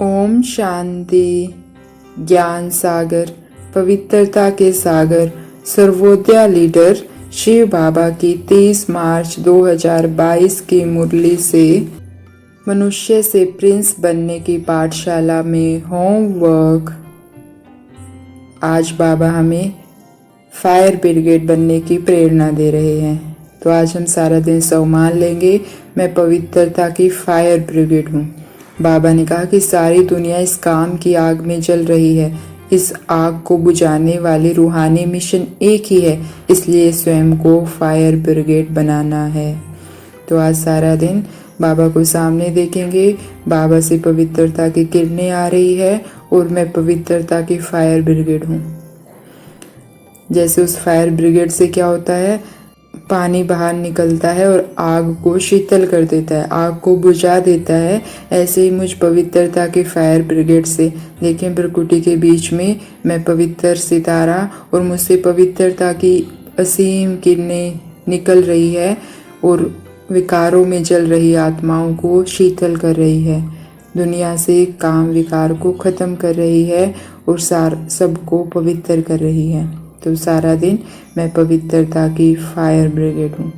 ओम शांति। ज्ञान सागर, पवित्रता के सागर, सर्वोदया लीडर शिव बाबा की 30 मार्च 2022 की मुरली से मनुष्य से प्रिंस बनने की पाठशाला में होमवर्क। आज बाबा हमें फायर ब्रिगेड बनने की प्रेरणा दे रहे हैं। तो आज हम सारा दिन सम्मान लेंगे, मैं पवित्रता की फायर ब्रिगेड हूँ। बाबा ने कहा कि सारी दुनिया इस काम की आग में जल रही है। इस आग को बुझाने वाली रूहानी मिशन एक ही है, इसलिए स्वयं को फायर ब्रिगेड बनाना है। तो आज सारा दिन बाबा को सामने देखेंगे, बाबा से पवित्रता की किरणें आ रही है और मैं पवित्रता की फायर ब्रिगेड हूँ। जैसे उस फायर ब्रिगेड से क्या होता है, पानी बाहर निकलता है और आग को शीतल कर देता है, आग को बुझा देता है। ऐसे ही मुझ पवित्रता के फायर ब्रिगेड से देखें, प्रकृति के बीच में मैं पवित्र सितारा और मुझसे पवित्रता की असीम किरणें निकल रही है और विकारों में जल रही आत्माओं को शीतल कर रही है, दुनिया से काम विकार को ख़त्म कर रही है और सबको पवित्र कर रही है। तो सारा दिन मैं पवित्रता की फायर ब्रिगेड हूँ।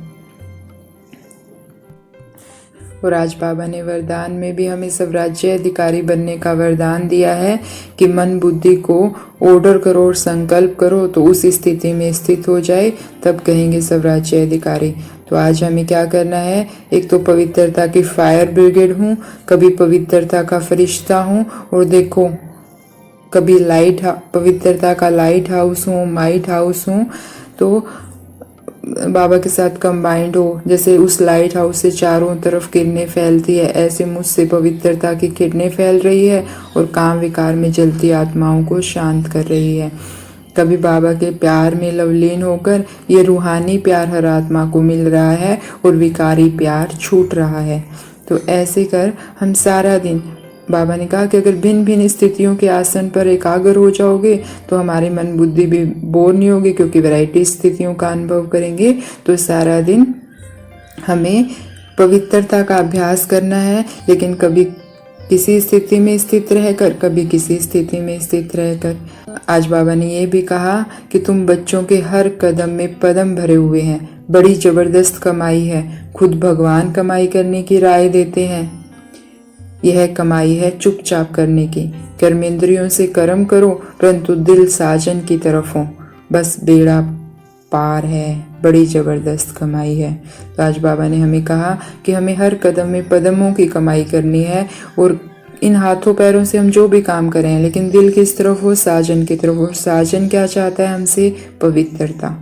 और आज बाबा ने वरदान में भी हमें स्वराज्य अधिकारी बनने का वरदान दिया है कि मन बुद्धि को ऑर्डर करो और संकल्प करो तो उस स्थिति में स्थित हो जाए, तब कहेंगे स्वराज्य अधिकारी। तो आज हमें क्या करना है, एक तो पवित्रता की फायर ब्रिगेड हूँ, कभी पवित्रता का फरिश्ता हूँ और देखो कभी पवित्रता का लाइट हाउस हूँ, माइट हाउस हूँ। तो बाबा के साथ कंबाइंड हो, जैसे उस लाइट हाउस से चारों तरफ किरणें फैलती है, ऐसे मुझसे पवित्रता की किरणें फैल रही है और काम विकार में जलती आत्माओं को शांत कर रही है। कभी बाबा के प्यार में लवलीन होकर ये रूहानी प्यार हर आत्मा को मिल रहा है और विकारी प्यार छूट रहा है। तो ऐसे कर हम सारा दिन, बाबा ने कहा कि अगर भिन्न भिन्न स्थितियों के आसन पर एकाग्र हो जाओगे तो हमारी मन बुद्धि भी बोर नहीं होगी, क्योंकि वैरायटी स्थितियों का अनुभव करेंगे। तो सारा दिन हमें पवित्रता का अभ्यास करना है, लेकिन कभी किसी स्थिति में स्थित रहकर, कभी किसी स्थिति में स्थित रहकर। आज बाबा ने ये भी कहा कि तुम बच्चों के हर कदम में पदम भरे हुए हैं, बड़ी जबरदस्त कमाई है, खुद भगवान कमाई करने की राय देते हैं। यह कमाई है चुपचाप करने की, कर्मेंद्रियों से कर्म करो परंतु दिल साजन की तरफ हो, बस बेड़ा पार है, बड़ी जबरदस्त कमाई है। तो आज बाबा ने हमें कहा कि हमें हर कदम में पदमों की कमाई करनी है और इन हाथों पैरों से हम जो भी काम करें, लेकिन दिल किस तरफ हो, साजन की तरफ हो। साजन क्या चाहता है हमसे, पवित्रता।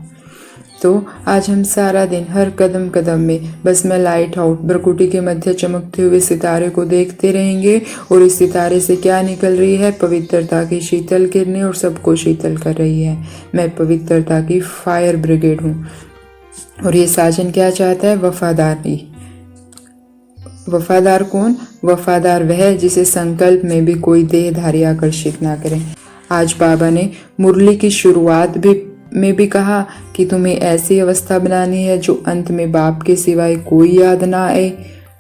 तो आज हम सारा दिन हर कदम कदम में बस मैं लाइट आउट प्रकृति के मध्य चमकते हुए सितारे को देखते रहेंगे और इस सितारे से क्या निकल रही है, पवित्रता की शीतल किरणें और सबको शीतल कर रही है। मैं पवित्रता की फायर ब्रिगेड हूँ। और ये साजन क्या चाहता है, वफादारी। वफादार कौन, वफादार वह जिसे संकल्प में भी कोई देहधारी आकर्षित ना करे। आज बाबा ने मुरली की शुरुआत में भी कहा कि तुम्हें ऐसी अवस्था बनानी है जो अंत में बाप के सिवाय कोई याद ना आए।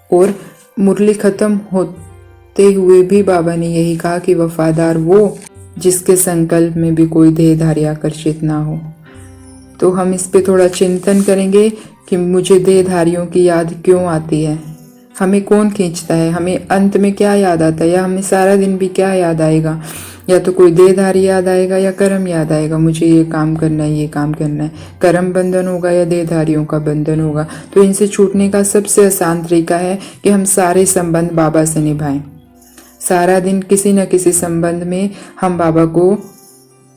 और मुरली खत्म होते हुए भी बाबा ने यही कहा कि वफादार वो जिसके संकल्प में भी कोई देहधारी आकर्षित ना हो। तो हम इस पे थोड़ा चिंतन करेंगे कि मुझे देहधारियों की याद क्यों आती है, हमें कौन खींचता है, हमें अंत में क्या याद आता है, या हमें सारा दिन भी क्या याद आएगा। या तो कोई देहधारी याद आएगा या कर्म याद आएगा, मुझे ये काम करना है, ये काम करना है। कर्म बंधन होगा या देहधारियों का बंधन होगा। तो इनसे छूटने का सबसे आसान तरीका है कि हम सारे संबंध बाबा से निभाएं। सारा दिन किसी न किसी संबंध में हम बाबा को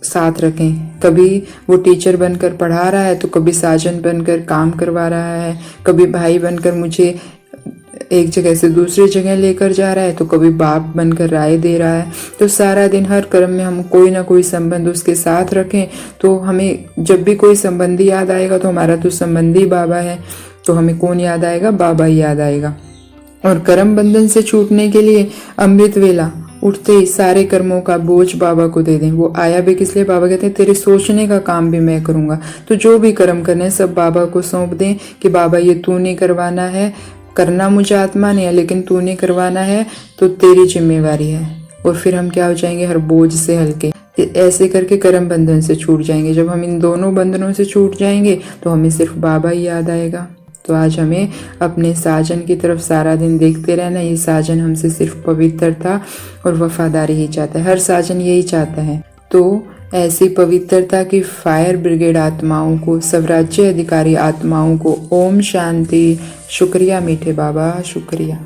साथ रखें। कभी वो टीचर बनकर पढ़ा रहा है तो कभी साजन बनकर काम करवा रहा है, कभी भाई बनकर मुझे एक जगह से दूसरी जगह लेकर जा रहा है, तो कभी बाप बनकर राय दे रहा है। तो सारा दिन हर कर्म में हम कोई ना कोई संबंध उसके साथ रखें। तो हमें जब भी कोई संबंधी याद आएगा तो हमारा तो संबंधी बाबा है, तो हमें कौन याद आएगा, बाबा ही याद आएगा। और कर्म बंधन से छूटने के लिए अमृत वेला उठते ही सारे कर्मों का बोझ बाबा को दे दें। वो आया भी किस लिए, बाबा कहते हैं तेरे सोचने का काम भी मैं करूंगा। तो जो भी कर्म करने सब बाबा को सौंप दें कि बाबा ये तूने करवाना है, करना मुझे आत्मा नहीं है लेकिन तूने करवाना है तो तेरी जिम्मेवारी है। और फिर हम क्या हो जाएंगे, हर बोझ से हल्के। ऐसे करके कर्म बंधन से छूट जाएंगे। जब हम इन दोनों बंधनों से छूट जाएंगे तो हमें सिर्फ बाबा ही याद आएगा। तो आज हमें अपने साजन की तरफ सारा दिन देखते रहना। ये साजन हमसे सिर्फ पवित्रता और वफादारी ही चाहता है, हर साजन यही चाहता है। तो ऐसी पवित्रता की फायर ब्रिगेड आत्माओं को, स्वराज्य अधिकारी आत्माओं को ओम शांति। शुक्रिया मीठे बाबा, शुक्रिया।